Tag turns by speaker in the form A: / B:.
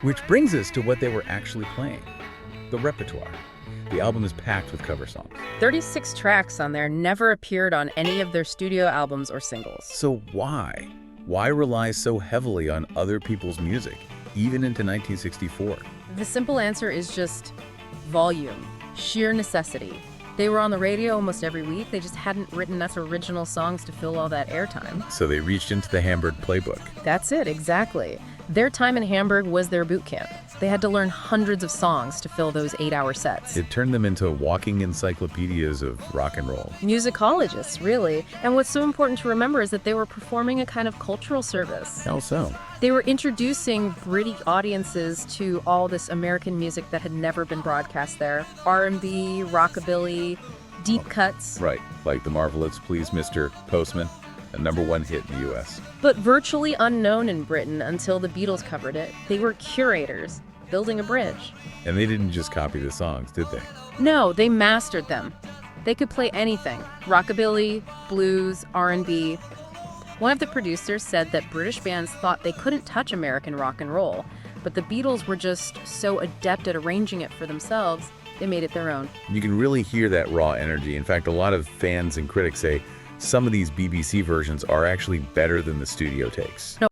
A: Which brings us to what they were actually playing, the repertoire. The album is packed with cover songs.
B: 36 tracks on there never appeared on any of their studio albums or singles.
A: So why? Why rely so heavily on other people's music, even into 1964?
B: The simple answer is just volume, sheer necessity. They were on the radio almost every week. They just hadn't written enough original songs to fill all that airtime.
A: So they reached into the Hamburg playbook.
B: That's it, exactly. Their time in Hamburg was their boot camp. They had to learn hundreds of songs to fill those 8-hour sets.
A: It turned them into walking encyclopedias of rock and roll.
B: Musicologists, really. And what's so important to remember is that they were performing a kind of cultural service.
A: How so?
B: They were introducing British audiences to all this American music that had never been broadcast there. R&B, rockabilly, deep cuts.
A: Right, like the marvelous Please Mr. Postman, a #1 hit in the U.S.
B: But virtually unknown in Britain until the Beatles covered it. They were curators, building a bridge.
A: And they didn't just copy the songs, did they?
B: No, they mastered them. They could play anything, rockabilly, blues, R&B. One of the producers said that British bands thought they couldn't touch American rock and roll, but the Beatles were just so adept at arranging it for themselves, they made it their own.
A: You can really hear that raw energy. In fact, a lot of fans and critics say some of these BBC versions are actually better than the studio takes.
B: No,